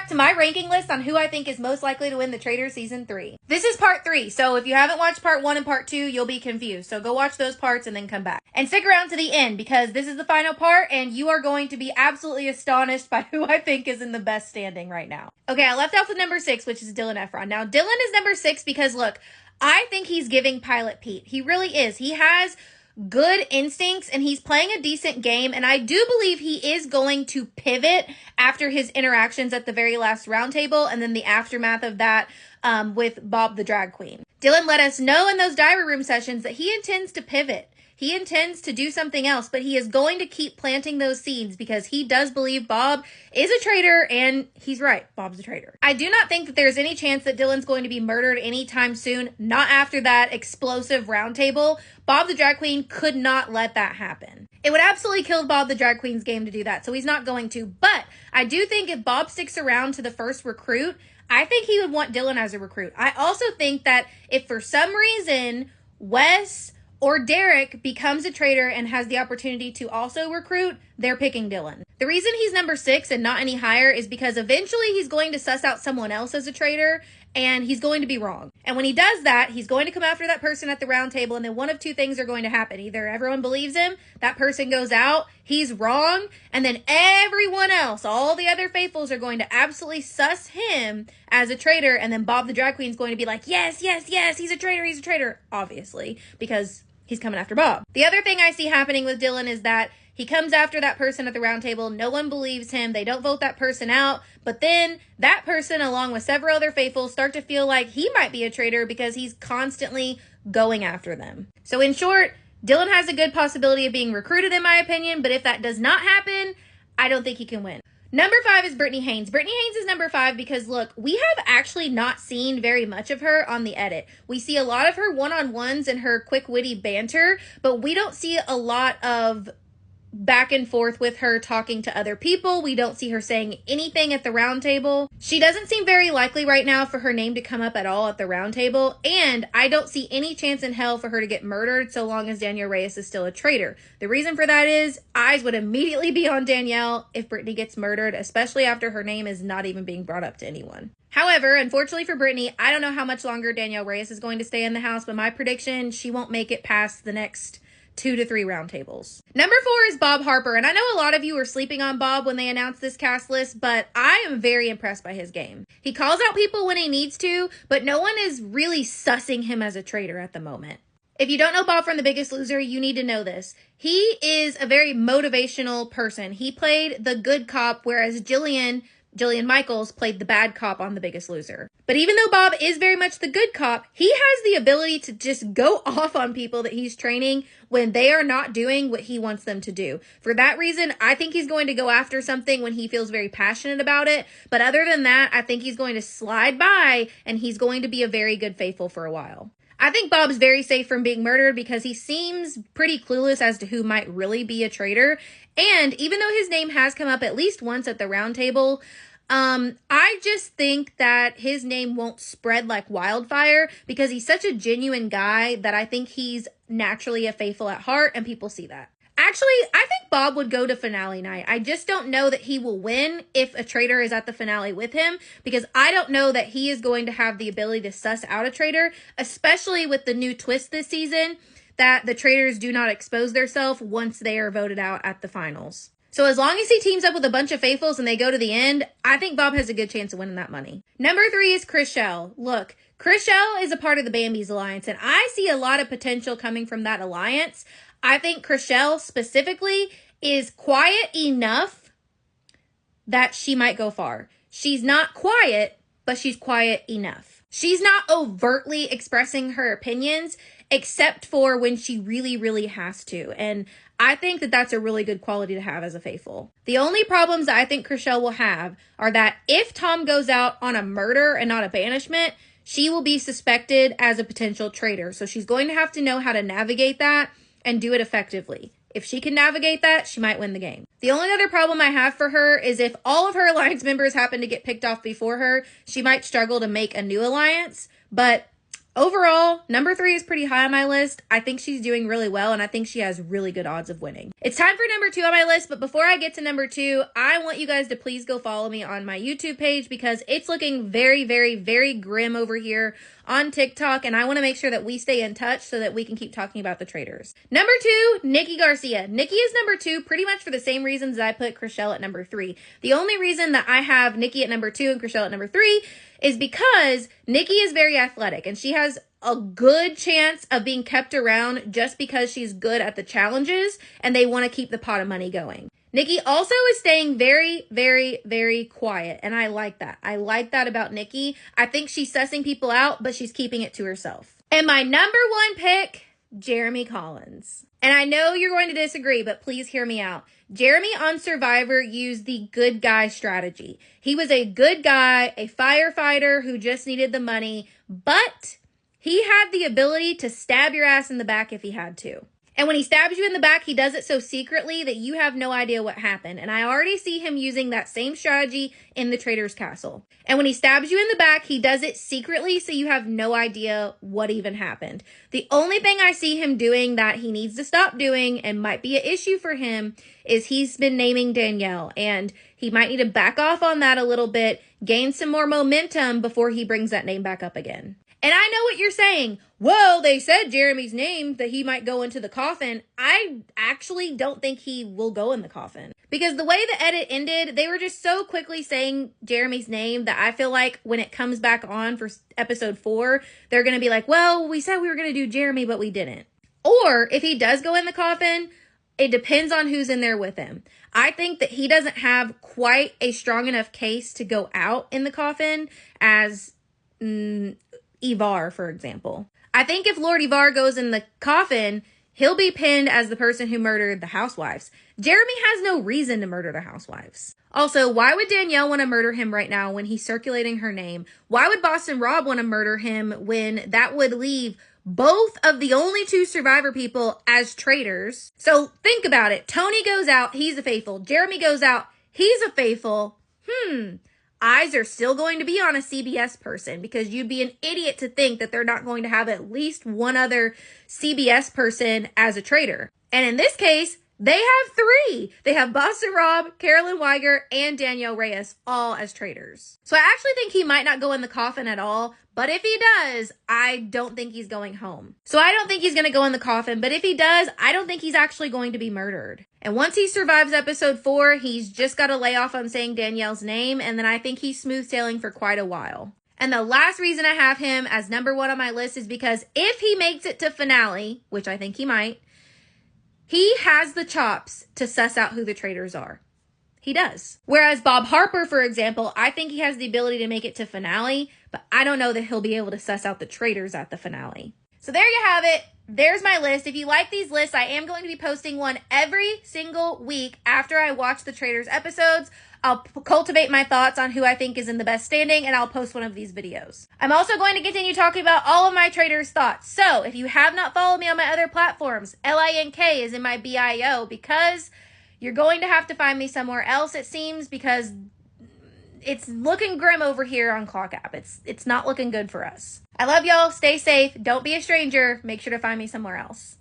back to my ranking list on who I think is most likely to win the Trader Season 3. This is part 3, so if you haven't watched part 1 and part 2, you'll be confused. So go watch those parts and then come back. And stick around to the end because this is the final part and you are going to be absolutely astonished by who I think is in the best standing right now. Okay, I left off with number 6, which is Dylan Efron. Now, Dylan is number 6 because, look, I think he's giving Pilot Pete. He really is. He has good instincts and he's playing a decent game, and I do believe he is going to pivot after his interactions at the very last roundtable and then the aftermath of that with Bob the drag queen. Dylan let us know in those diary room sessions that he intends to pivot. He intends to do something else, but he is going to keep planting those seeds because he does believe Bob is a traitor, and he's right. Bob's a traitor. I do not think that there's any chance that Dylan's going to be murdered anytime soon, not after that explosive roundtable. Bob the drag queen could not let that happen. It would absolutely kill Bob the drag queen's game to do that, so he's not going to. But I do think if Bob sticks around to the first recruit, I think he would want Dylan as a recruit. I also think that if for some reason Wes or Derek becomes a traitor and has the opportunity to also recruit, they're picking Dylan. The reason he's number 6 and not any higher is because eventually he's going to suss out someone else as a traitor, and he's going to be wrong. And when he does that, he's going to come after that person at the round table, and then one of two things are going to happen. Either everyone believes him, that person goes out, he's wrong, and then everyone else, all the other faithfuls, are going to absolutely suss him as a traitor, and then Bob the drag queen's going to be like, yes, yes, yes, he's a traitor, obviously, because he's coming after Bob. The other thing I see happening with Dylan is that he comes after that person at the round table. No one believes him. They don't vote that person out. But then that person, along with several other faithfuls, start to feel like he might be a traitor because he's constantly going after them. So in short, Dylan has a good possibility of being recruited, in my opinion. But if that does not happen, I don't think he can win. Number 5 is Brittany Haynes. Brittany Haynes is number 5 because, look, we have actually not seen very much of her on the edit. We see a lot of her one-on-ones and her quick, witty banter, but we don't see a lot of back and forth with her talking to other people. We don't see her saying anything at the round table. She doesn't seem very likely right now for her name to come up at all at the round table, and I don't see any chance in hell for her to get murdered so long as Danielle Reyes is still a traitor. The reason for that is eyes would immediately be on Danielle if Brittany gets murdered, especially after her name is not even being brought up to anyone. However, unfortunately for Brittany, I don't know how much longer Danielle Reyes is going to stay in the house, but my prediction, she won't make it past the next 2 to 3 roundtables. Number 4 is Bob Harper, and I know a lot of you were sleeping on Bob when they announced this cast list, but I am very impressed by his game. He calls out people when he needs to, but no one is really sussing him as a traitor at the moment. If you don't know Bob from The Biggest Loser, you need to know this. He is a very motivational person. He played the good cop, whereas Jillian Michaels played the bad cop on The Biggest Loser. But even though Bob is very much the good cop, he has the ability to just go off on people that he's training when they are not doing what he wants them to do. For that reason, I think he's going to go after something when he feels very passionate about it. But other than that, I think he's going to slide by and he's going to be a very good faithful for a while. I think Bob's very safe from being murdered because he seems pretty clueless as to who might really be a traitor. And even though his name has come up at least once at the round table, I just think that his name won't spread like wildfire because he's such a genuine guy that I think he's naturally a faithful at heart and people see that. Actually, I think Bob would go to finale night. I just don't know that he will win if a traitor is at the finale with him because I don't know that he is going to have the ability to suss out a traitor, especially with the new twist this season that the traitors do not expose themselves once they are voted out at the finals. So as long as he teams up with a bunch of faithfuls and they go to the end, I think Bob has a good chance of winning that money. Number 3 is Chrishell. Look, Chrishell is a part of the Bambi's alliance, and I see a lot of potential coming from that alliance. I think Chrishell specifically is quiet enough that she might go far. She's not quiet, but she's quiet enough. She's not overtly expressing her opinions, except for when she really, really has to. And I think that that's a really good quality to have as a faithful. The only problems that I think Chrishell will have are that if Tom goes out on a murder and not a banishment, she will be suspected as a potential traitor. So she's going to have to know how to navigate that and do it effectively. If she can navigate that, she might win the game. The only other problem I have for her is if all of her alliance members happen to get picked off before her, she might struggle to make a new alliance. But Overall, number 3 is pretty high on my list. I think she's doing really well, and I think she has really good odds of winning. It's time for number 2 on my list, but before I get to number 2, I want you guys to please go follow me on my YouTube page because it's looking very, very, very grim over here on TikTok, and I want to make sure that we stay in touch so that we can keep talking about the traders. Number 2, Nikki Garcia. Nikki is number 2 pretty much for the same reasons that I put Chriselle at number 3. The only reason that I have Nikki at number 2 and Chriselle at number 3 is because Nikki is very athletic and she has a good chance of being kept around just because she's good at the challenges and they want to keep the pot of money going. Nikki also is staying very, very, very quiet, and I like that. I like that about Nikki. I think she's sussing people out, but she's keeping it to herself. And my number 1 pick, Jeremy Collins. And I know you're going to disagree, but please hear me out. Jeremy on Survivor used the good guy strategy. He was a good guy, a firefighter who just needed the money, but he had the ability to stab your ass in the back if he had to. And when he stabs you in the back, he does it so secretly that you have no idea what happened. And I already see him using that same strategy in the Trader's Castle. And when he stabs you in the back, he does it secretly so you have no idea what even happened. The only thing I see him doing that he needs to stop doing and might be an issue for him is he's been naming Danielle. And he might need to back off on that a little bit, gain some more momentum before he brings that name back up again. And I know what you're saying. Well, they said Jeremy's name, that he might go into the coffin. I actually don't think he will go in the coffin. Because the way the edit ended, they were just so quickly saying Jeremy's name that I feel like when it comes back on for episode 4, they're going to be like, well, we said we were going to do Jeremy, but we didn't. Or if he does go in the coffin, it depends on who's in there with him. I think that he doesn't have quite a strong enough case to go out in the coffin as Ivar, for example. I think if Lord Ivar goes in the coffin, he'll be pinned as the person who murdered the housewives. Jeremy has no reason to murder the housewives. Also, why would Danielle want to murder him right now when he's circulating her name? Why would Boston Rob want to murder him when that would leave both of the only 2 Survivor people as traitors? So think about it. Tony goes out, he's a faithful. Jeremy goes out, he's a faithful. Eyes are still going to be on a CBS person because you'd be an idiot to think that they're not going to have at least one other CBS person as a traitor. And in this case, they have 3. They have Boston Rob, Carolyn Weiger, and Danielle Reyes all as traitors. So I actually think he might not go in the coffin at all. But if he does, I don't think he's going home. So I don't think he's going to go in the coffin. But if he does, I don't think he's actually going to be murdered. And once he survives episode 4, he's just got to lay off on saying Danielle's name. And then I think he's smooth sailing for quite a while. And the last reason I have him as number 1 on my list is because if he makes it to finale, which I think he might, he has the chops to suss out who the traitors are. He does. Whereas Bob Harper, for example, I think he has the ability to make it to finale, but I don't know that he'll be able to suss out the traitors at the finale. So there you have it. There's my list. If you like these lists, I am going to be posting one every single week after I watch the traitors episodes. I'll cultivate my thoughts on who I think is in the best standing, and I'll post one of these videos. I'm also going to continue talking about all of my traitors' thoughts. So if you have not followed me on my other platforms, LINK is in my bio because you're going to have to find me somewhere else, it seems, because it's looking grim over here on Clock App. It's not looking good for us. I love y'all. Stay safe. Don't be a stranger. Make sure to find me somewhere else.